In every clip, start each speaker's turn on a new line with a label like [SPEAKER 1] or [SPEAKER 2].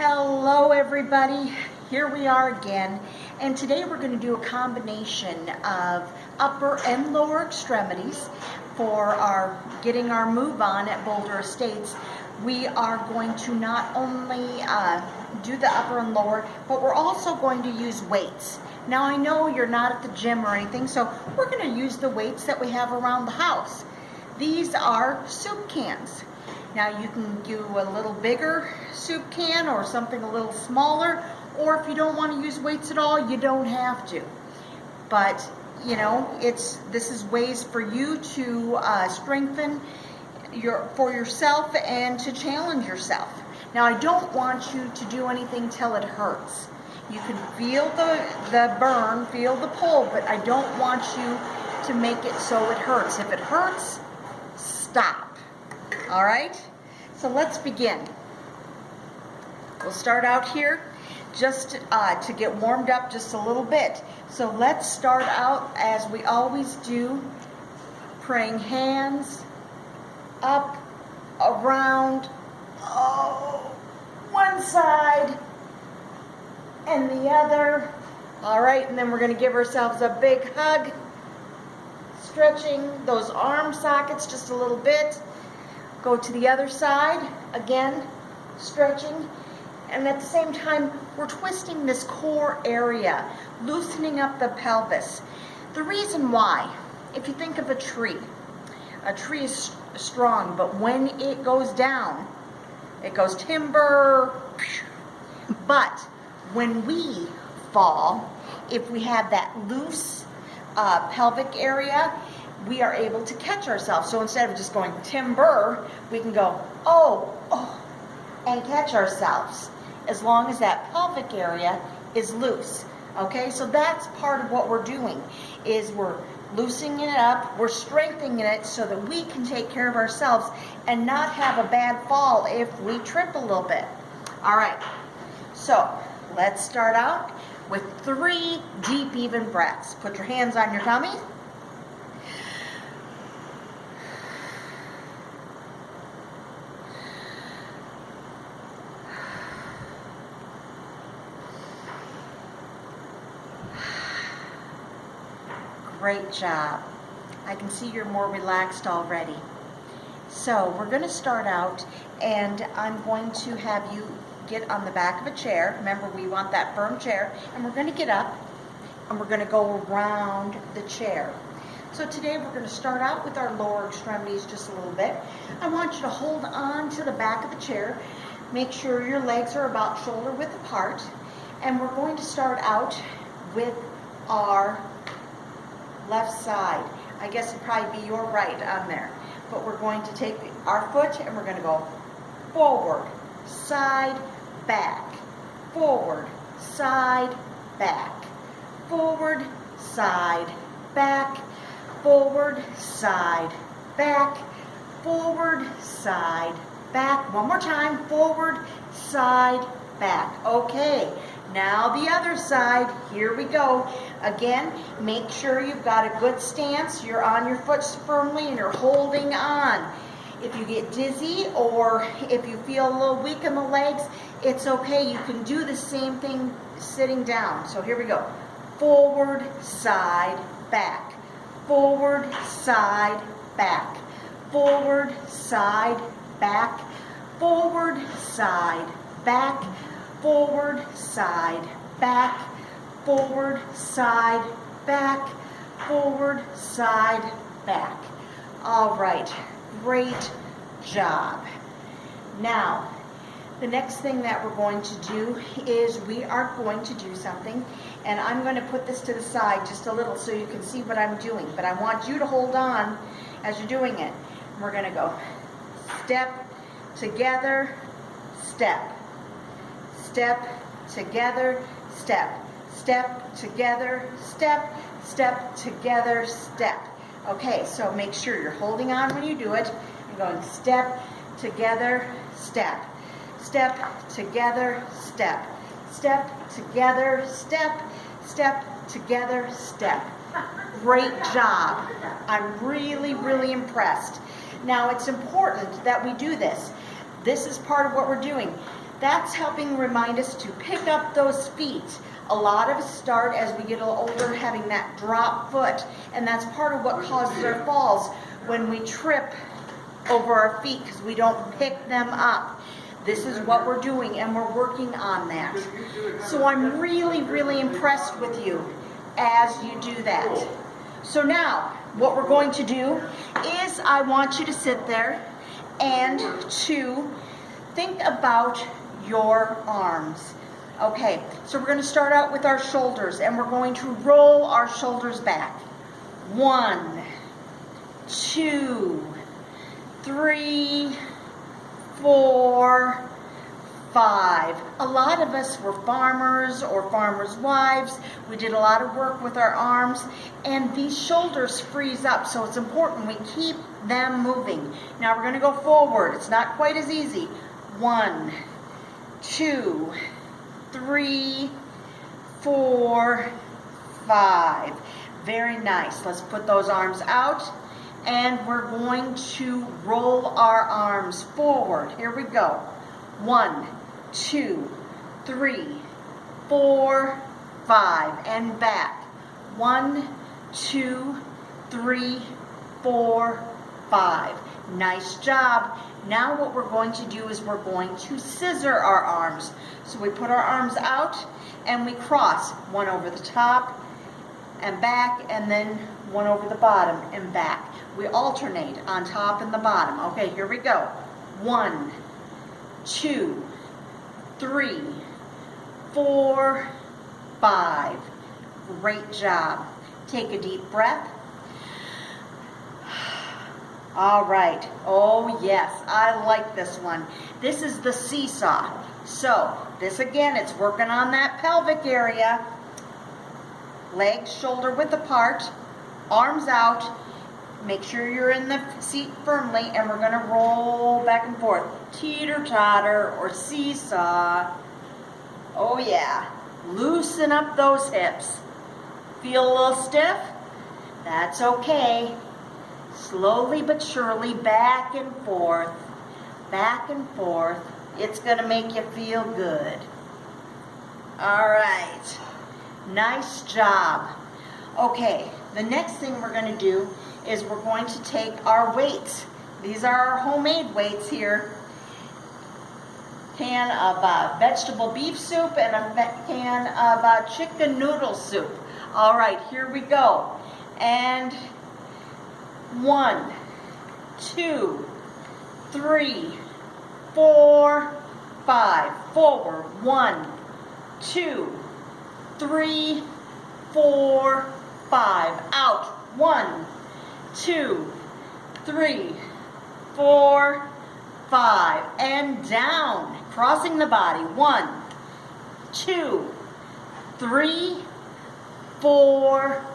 [SPEAKER 1] Hello everybody, here we are again, and today we're going to do a combination of upper and lower extremities for our getting our move on at Boulder Estates. We are going to not only do the upper and lower, but we're also going to use weights. Now I know you're not at the gym or anything, so we're going to use the weights that we have around the house. These are soup cans. Now you can do a little bigger soup can or something a little smaller, or if you don't want to use weights at all, you don't have to. But you know, this is ways for you to strengthen for yourself and to challenge yourself. Now I don't want you to do anything till it hurts. You can feel the burn, feel the pull, but I don't want you to make it so it hurts. If it hurts, stop. All right, so let's begin. We'll start out here just to get warmed up just a little bit. So let's start out as we always do, praying hands up, around, one side and the other. All right, and then we're going to give ourselves a big hug, stretching those arm sockets just a little bit. Go to the other side, again, stretching, and at the same time, we're twisting this core area, loosening up the pelvis. The reason why, if you think of a tree is strong, but when it goes down, it goes timber. But when we fall, if we have that loose pelvic area, we are able to catch ourselves. So instead of just going timber, we can go, oh, and catch ourselves, as long as that pelvic area is loose. Okay, so that's part of what we're doing, is we're loosening it up, we're strengthening it so that we can take care of ourselves and not have a bad fall if we trip a little bit. All right, so let's start out with 3 deep, even breaths. Put your hands on your tummy. Great job. I can see you're more relaxed already. So we're going to start out, and I'm going to have you get on the back of a chair. Remember, we want that firm chair, and we're going to get up and we're going to go around the chair. So today we're going to start out with our lower extremities just a little bit. I want you to hold on to the back of the chair. Make sure your legs are about shoulder width apart, and we're going to start out with our left side. I guess it'd probably be your right on there. But we're going to take our foot and we're going to go forward, side, back, forward, side, back, forward, side, back, forward, side, back, forward, side, back. One more time, forward, side, back. Okay, now the other side. Here we go. Again, make sure you've got a good stance. You're on your foot firmly and you're holding on. If you get dizzy or if you feel a little weak in the legs, it's okay. You can do the same thing sitting down. So here we go. Forward, side, back. Forward, side, back. Forward, side, back. Forward, side, back. Forward, side, back. Forward, side, back. Forward, side, back. All right, great job. Now, the next thing that we're going to do is we are going to do something, and I'm going to put this to the side just a little so you can see what I'm doing, but I want you to hold on as you're doing it. We're going to go step, together, step. Step, together, step. Step, together, step. Step, together, step. Okay, so make sure you're holding on when you do it. You're going step, together, step. Step, together, step. Step, together, step. Step, together, step. Great job. I'm really, really impressed. Now, it's important that we do this. This is part of what we're doing. That's helping remind us to pick up those feet. A lot of us start as we get a little older having that drop foot, and that's part of what causes our falls when we trip over our feet because we don't pick them up. This is what we're doing, and we're working on that. So I'm really, really impressed with you as you do that. So now, what we're going to do is I want you to sit there and to think about your arms. Okay, so we're going to start out with our shoulders, and we're going to roll our shoulders back. 1, 2, 3, 4, 5. A lot of us were farmers or farmers' wives. We did a lot of work with our arms, and these shoulders freeze up, so it's important we keep them moving. Now we're going to go forward. It's not quite as easy. 1, 2, 3, 4, 5. Very nice. Let's put those arms out, and we're going to roll our arms forward. Here we go. 1, 2, 3, 4, 5, and back. 1, 2, 3, 4, 5. Nice job. Now what we're going to do is we're going to scissor our arms. So we put our arms out and we cross, one over the top and back, and then one over the bottom and back. We alternate on top and the bottom. Okay, here we go. 1, 2, 3, 4, 5. Great job. Take a deep breath. All right. Oh, yes. I like this one. This is the seesaw. So, this again, it's working on that pelvic area. Legs shoulder width apart. Arms out. Make sure you're in the seat firmly, and we're going to roll back and forth. Teeter-totter or seesaw. Oh, yeah. Loosen up those hips. Feel a little stiff? That's okay. Slowly but surely, back and forth, back and forth. It's going to make you feel good. All right. Nice job. Okay, the next thing we're going to do is we're going to take our weights. These are our homemade weights here. Can of vegetable beef soup and a can of chicken noodle soup. All right, here we go. And 1, 2, 3, 4, 5. Forward. 1, 2, 3, 4, 5. Out. 1, 2, 3, 4, 5. And down. Crossing the body. 1, 2, 3, 4,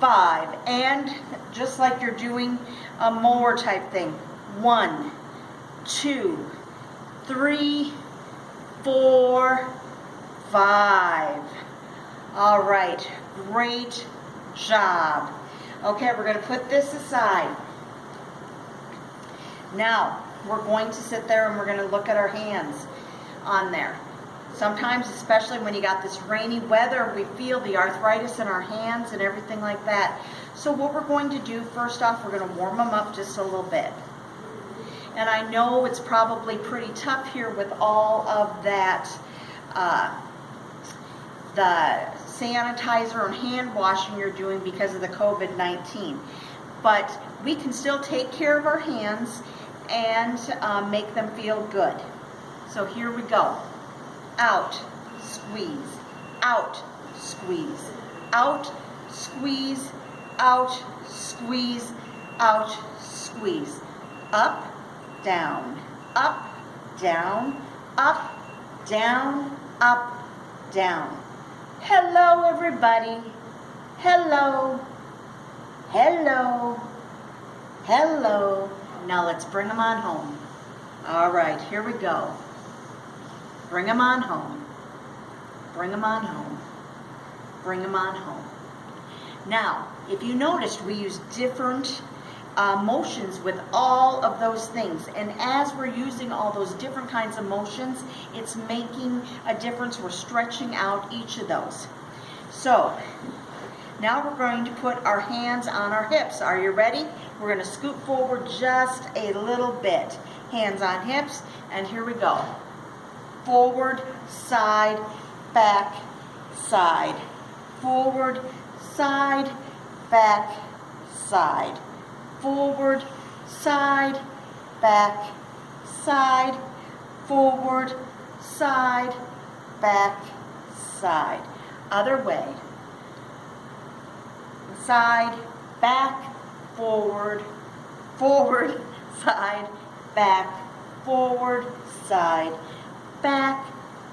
[SPEAKER 1] 5. And just like you're doing a mower type thing. 1, 2, 3, 4, 5. All right, great job. Okay, we're going to put this aside. Now, we're going to sit there and we're going to look at our hands on there. Sometimes, especially when you got this rainy weather, we feel the arthritis in our hands and everything like that. So what we're going to do, first off, we're going to warm them up just a little bit. And I know it's probably pretty tough here with all of that, the sanitizer and hand washing you're doing because of the COVID-19. But we can still take care of our hands and make them feel good. So here we go. Out, squeeze, out, squeeze, out, squeeze, out, squeeze, out, squeeze. Up, down, up, down, up, down, up, down. Hello, everybody. Hello. Hello. Hello. Now let's bring them on home. All right, here we go. Bring them on home. Bring them on home. Bring them on home. Now, if you noticed, we use different motions with all of those things. And as we're using all those different kinds of motions, it's making a difference. We're stretching out each of those. So now we're going to put our hands on our hips. Are you ready? We're going to scoot forward just a little bit. Hands on hips, and here we go. Forward, side, back, side. Forward, side, back, side. Forward, side, back, side. Forward, side, back, side. Other way. Side, back, forward, forward, side, back, forward, side, back,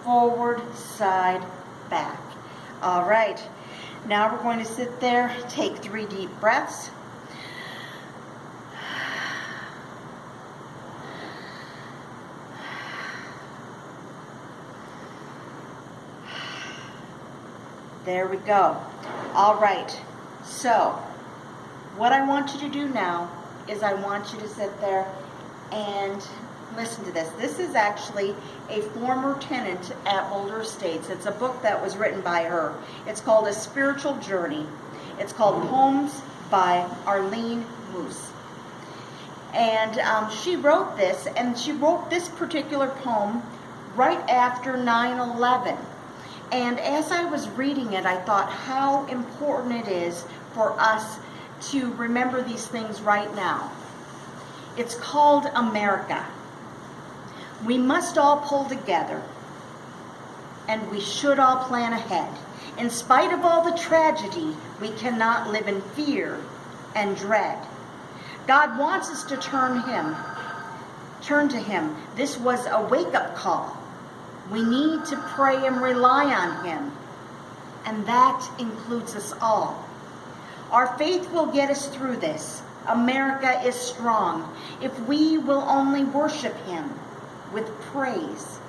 [SPEAKER 1] forward, side, back. All right. Now we're going to sit there, take 3 deep breaths. There we go. All right. So, what I want you to do now is I want you to sit there and listen to this. This is actually a former tenant at Boulder Estates. It's a book that was written by her. It's called A Spiritual Journey. It's called Poems by Arlene Moose. And she wrote this, and she wrote this particular poem right after 9/11. And as I was reading it, I thought how important it is for us to remember these things right now. It's called America. We must all pull together, and we should all plan ahead. In spite of all the tragedy, we cannot live in fear and dread. God wants us to turn to Him. This was a wake-up call. We need to pray and rely on Him, and that includes us all. Our faith will get us through this. America is strong if we will only worship Him with praise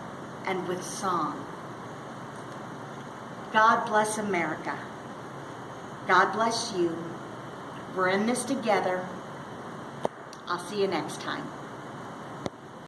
[SPEAKER 1] and with song. God bless America. God bless you. We're in this together. I'll see you next time.